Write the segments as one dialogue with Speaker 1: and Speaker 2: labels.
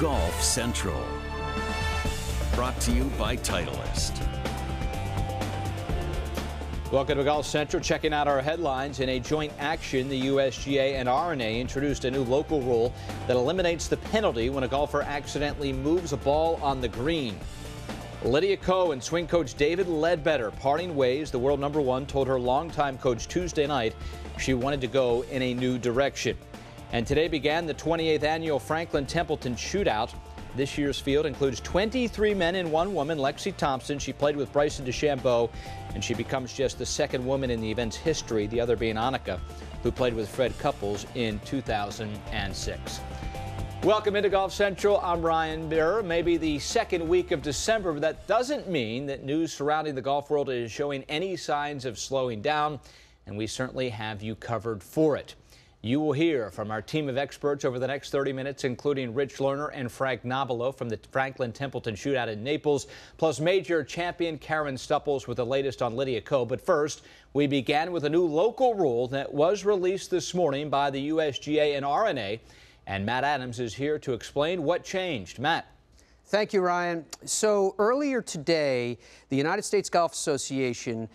Speaker 1: Golf Central. Brought to you by Titleist.
Speaker 2: Welcome to Golf Central. Checking out our headlines. In a joint action, the USGA and R&A introduced a new local rule that eliminates the penalty when a golfer accidentally moves a ball on the green. Lydia Ko and swing coach David Ledbetter parting ways. The world #1 told her longtime coach Tuesday night she wanted to go in a new direction. And today began the 28th annual Franklin Templeton Shootout. This year's field includes 23 men and 1 woman. Lexi Thompson, she played with Bryson DeChambeau, and she becomes just the 2nd woman in the event's history, the other being Annika, who played with Fred Couples in 2006. Welcome into Golf Central. I'm Ryan Burr. Maybe the 2nd week of December, but that doesn't mean that news surrounding the golf world is showing any signs of slowing down, and we certainly have you covered for it. You will hear from our team of experts over the next 30 minutes, including Rich Lerner and Frank Nobilo from the Franklin Templeton Shootout in Naples, plus major champion Karen Stupples with the latest on Lydia Ko. But first, we began with a new local rule that was released this morning by the USGA and R&A, and Matt Adams is here to explain what changed. Matt.
Speaker 3: Thank you, Ryan. So earlier today, the United States Golf Association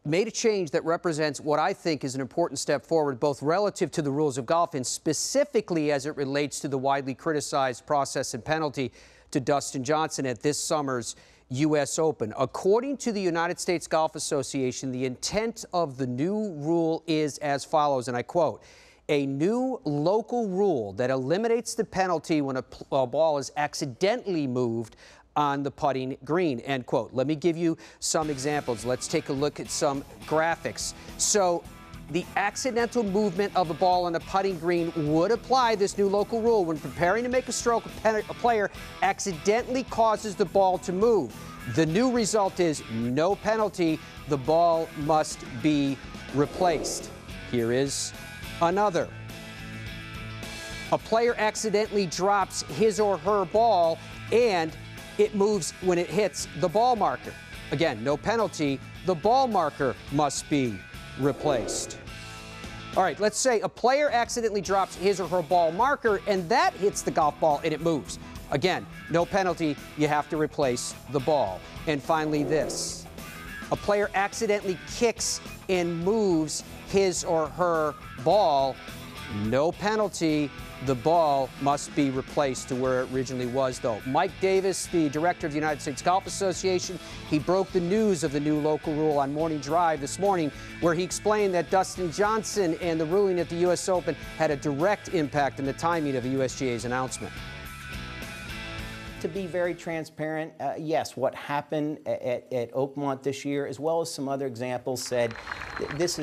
Speaker 3: made a change that represents what I think is an important step forward, both relative to the rules of golf and specifically as it relates to the widely criticized process and penalty to Dustin Johnson at this summer's U.S. Open. According to the United States Golf Association, the intent of the new rule is as follows, and I quote, "A new local rule that eliminates the penalty when a ball is accidentally moved on the putting green," end quote. Let me give you some examples. Let's take a look at some graphics. So the accidental movement of a ball on a putting green would apply this new local rule when preparing to make a stroke. A player accidentally causes the ball to move. The new result is no penalty. The ball must be replaced. Here is another. A player accidentally drops his or her ball and it moves when it hits the ball marker. Again, no penalty. The ball marker must be replaced. All right, let's say a player accidentally drops his or her ball marker and that hits the golf ball and it moves. Again, no penalty. You have to replace the ball. And finally this. A player accidentally kicks and moves his or her ball. No penalty. The ball must be replaced to where it originally was, though. Mike Davis, the director of the United States Golf Association, he broke the news of the new local rule on Morning Drive this morning, where he explained that Dustin Johnson and the ruling at the U.S. Open had a direct impact on the timing of the USGA's announcement.
Speaker 4: To be very transparent, yes, what happened at Oakmont this year, as well as some other examples, said that this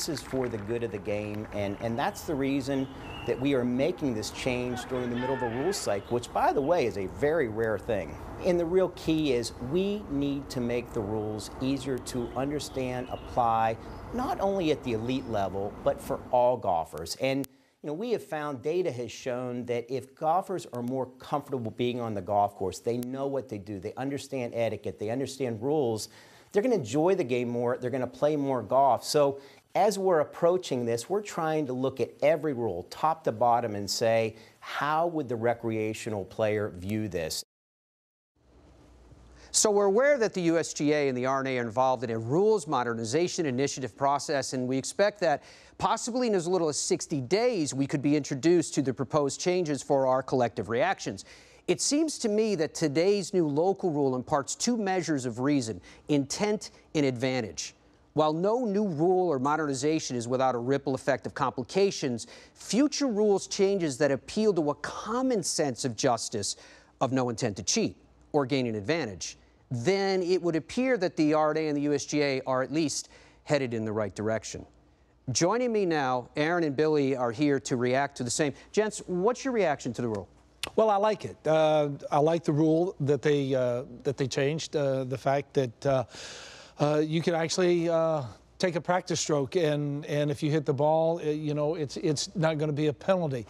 Speaker 4: is for the good of the game, and that's the reason that we are making this change during the middle of the rules cycle, which, by the way, is a very rare thing. And the real key is we need to make the rules easier to understand, apply, not only at the elite level, but for all golfers. And you know, we have found, data has shown that if golfers are more comfortable being on the golf course, they know what they do, they understand etiquette, they understand rules, they're going to enjoy the game more, they're going to play more golf. So as we're approaching this, we're trying to look at every rule, top to bottom, and say, how would the recreational player view this?
Speaker 3: So we're aware that the USGA and the R&A are involved in a rules modernization initiative process, and we expect that possibly in as little as 60 days, we could be introduced to the proposed changes for our collective reactions. It seems to me that today's new local rule imparts 2 measures of reason: intent and advantage. While no new rule or modernization is without a ripple effect of complications, future rules changes that appeal to a common sense of justice, of no intent to cheat or gain an advantage, then it would appear that the R&A and the USGA are at least headed in the right direction. Joining me now, Aaron and Billy are here to react to the same. Gents, what's your reaction to the rule?
Speaker 5: Well, I like it. I like the rule that they changed. The fact that you can actually take a practice stroke, and if you hit the ball, you know, it's not going to be a penalty.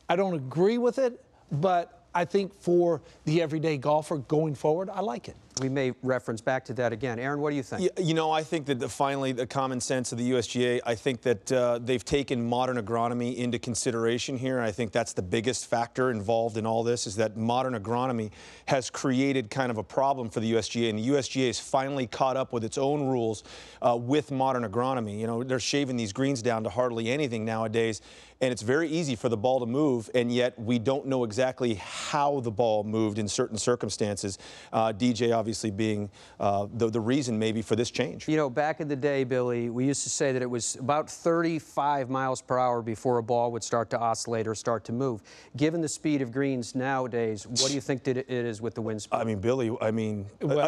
Speaker 5: I don't agree with it, but I think for the everyday golfer going forward, I like it.
Speaker 3: We may reference back to that again. Aaron, what do you think?
Speaker 6: Yeah, you know, I think that finally the common sense of the USGA, I think that they've taken modern agronomy into consideration here. And I think that's the biggest factor involved in all this, is that modern agronomy has created kind of a problem for the USGA. And the USGA is finally caught up with its own rules with modern agronomy. You know, they're shaving these greens down to hardly anything nowadays. And it's very easy for the ball to move, and yet we don't know exactly how the ball moved in certain circumstances. DJ obviously being the reason maybe for this change.
Speaker 3: You know, back in the day, Billy, we used to say that it was about 35 miles per hour before a ball would start to oscillate or start to move. Given the speed of greens nowadays, what do you think that it is with the wind speed?
Speaker 6: I mean, Billy,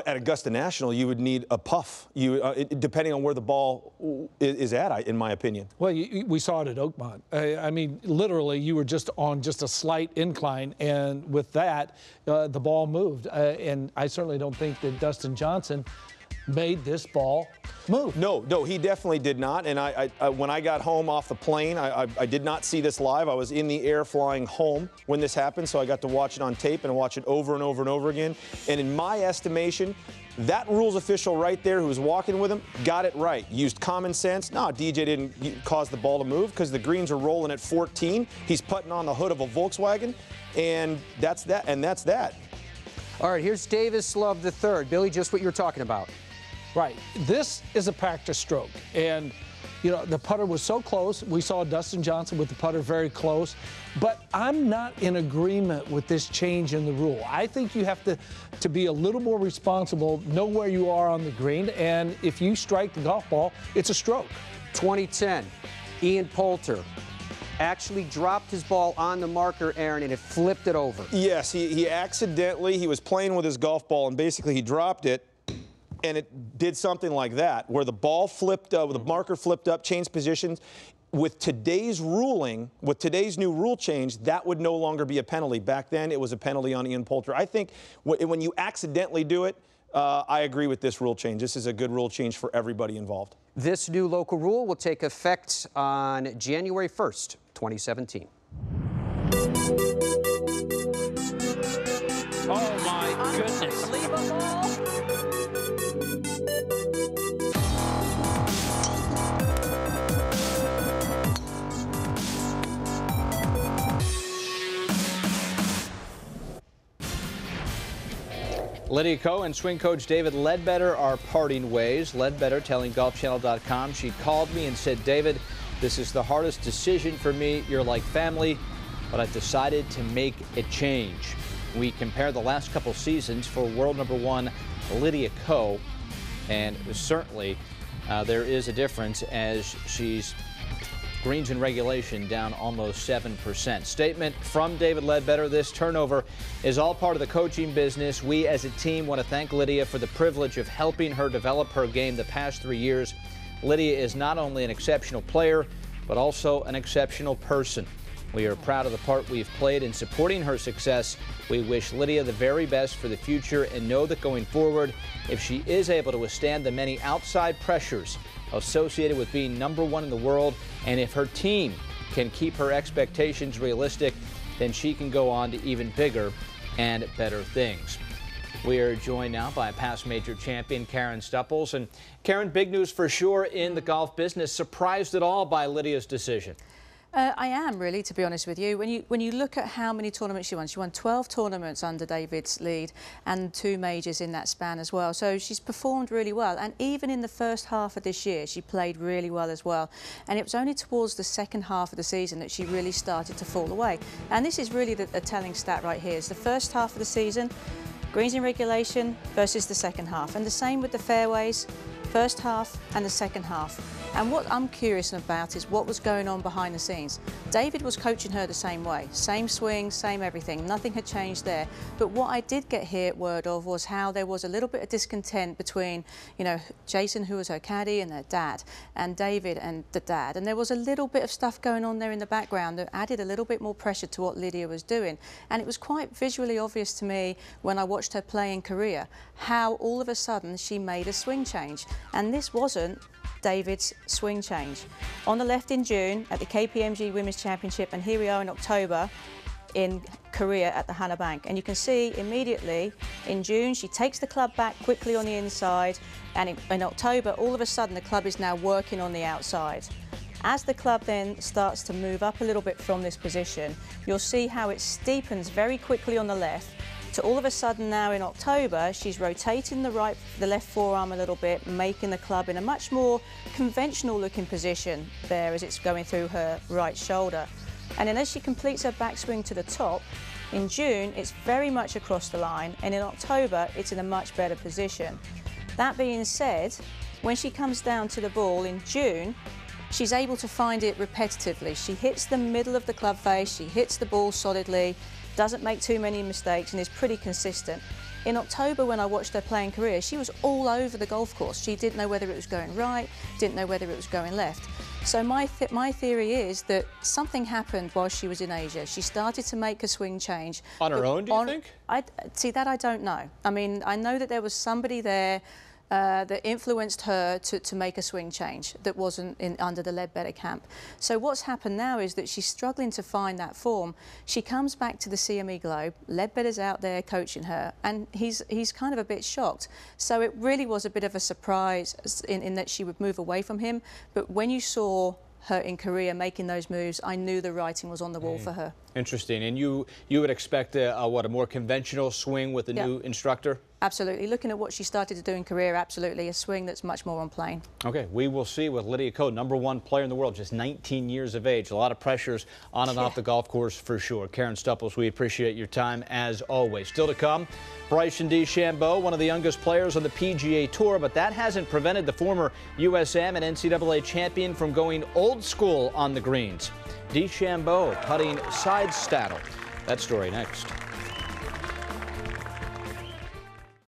Speaker 6: at Augusta National, you would need a puff, depending on where the ball is at, in my opinion.
Speaker 5: Well, we saw it at Oakmont. I mean, literally, you were just on just a slight incline, and with that, the ball moved. And I certainly don't think that Dustin Johnson made this ball move.
Speaker 6: No, he definitely did not. And when I got home off the plane, I did not see this live. I was in the air flying home when this happened, so I got to watch it on tape and watch it over and over and over again. And in my estimation, that rules official right there who was walking with him got it right. Used common sense. No, DJ didn't cause the ball to move because the greens are rolling at 14. He's putting on the hood of a Volkswagen, and that's that. And that's that.
Speaker 3: All right, here's Davis Love III. Billy, just what you were talking about.
Speaker 5: Right. This is a practice stroke. And, you know, the putter was so close. We saw Dustin Johnson with the putter very close. But I'm not in agreement with this change in the rule. I think you have to be a little more responsible, know where you are on the green, and if you strike the golf ball, it's a stroke.
Speaker 3: 2010, Ian Poulter actually dropped his ball on the marker, Aaron, and it flipped it over.
Speaker 6: Yes, he accidentally, he was playing with his golf ball, and basically he dropped it, and it did something like that, where the ball flipped, the marker flipped up, changed positions. With today's ruling, with today's new rule change, that would no longer be a penalty. Back then, it was a penalty on Ian Poulter. I think when you accidentally do it, I agree with this rule change. This is a good rule change for everybody involved.
Speaker 3: This new local rule will take effect on January 1st, 2017.
Speaker 2: Oh, my goodness. Lydia Ko and swing coach David Ledbetter are parting ways. Ledbetter telling GolfChannel.com, she called me and said, David, this is the hardest decision for me. You're like family, but I've decided to make a change. We compare the last couple seasons for world #1 Lydia Ko, and certainly there is a difference as she's greens in regulation down almost 7%. Statement from David Ledbetter: this turnover is all part of the coaching business. We as a team want to thank Lydia for the privilege of helping her develop her game the past 3 years. Lydia is not only an exceptional player, but also an exceptional person. We are proud of the part we've played in supporting her success. We wish Lydia the very best for the future and know that going forward, if she is able to withstand the many outside pressures associated with being #1 in the world, and if her team can keep her expectations realistic, then she can go on to even bigger and better things. We are joined now by past major champion Karen Stupples. And Karen, big news for sure in the golf business. Surprised at all by Lydia's decision?
Speaker 7: I am, really, to be honest with you. When you look at how many tournaments she won 12 tournaments under David's lead and 2 majors in that span as well. So she's performed really well. And even in the first half of this year, she played really well as well. And it was only towards the second half of the season that she really started to fall away. And this is really the telling stat right here. It's the first half of the season, greens in regulation versus the second half. And the same with the fairways, first half and the second half. And what I'm curious about is what was going on behind the scenes. David was coaching her the same way, same swing, same everything. Nothing had changed there. But what I did get word of was how there was a little bit of discontent between, you know, Jason, who was her caddy, and their dad, and David and the dad. And there was a little bit of stuff going on there in the background that added a little bit more pressure to what Lydia was doing. And it was quite visually obvious to me when I watched her play in Korea, how all of a sudden she made a swing change. And this wasn't David's swing change. On the left in June at the KPMG Women's Championship, and here we are in October, in Korea at the Hana Bank. And you can see immediately in June, she takes the club back quickly on the inside, and in October, all of a sudden, the club is now working on the outside. As the club then starts to move up a little bit from this position, you'll see how it steepens very quickly on the left, to all of a sudden now in October, she's rotating the left forearm a little bit, making the club in a much more conventional looking position there as it's going through her right shoulder. And then as she completes her backswing to the top, in June, it's very much across the line, and in October, it's in a much better position. That being said, when she comes down to the ball in June, she's able to find it repetitively. She hits the middle of the club face, she hits the ball solidly, doesn't make too many mistakes, and is pretty consistent. In October, when I watched her play in Korea, she was all over the golf course. She didn't know whether it was going right, didn't know whether it was going left. So my theory is that something happened while she was in Asia. She started to make a swing change.
Speaker 2: On her own, do you think?
Speaker 7: See, that I don't know. I mean, I know that there was somebody there that influenced her to make a swing change that wasn't under the Ledbetter camp. So what's happened now is that she's struggling to find that form. She comes back to the CME Globe, Ledbetter's out there coaching her, and he's kind of a bit shocked. So it really was a bit of a surprise in that she would move away from him. But when you saw her in Korea making those moves, I knew the writing was on the wall for her.
Speaker 2: Interesting. And you would expect a more conventional swing with the new instructor?
Speaker 7: Absolutely. Looking at what she started to do in Korea, absolutely. A swing that's much more on plane. Okay,
Speaker 2: we will see with Lydia Ko, #1 player in the world, just 19 years of age. A lot of pressures on and off the golf course for sure. Karen Stupples, we appreciate your time as always. Still to come, Bryson DeChambeau, one of the youngest players on the PGA Tour, but that hasn't prevented the former USM and NCAA champion from going old school on the greens. DeChambeau putting side saddle. That story next.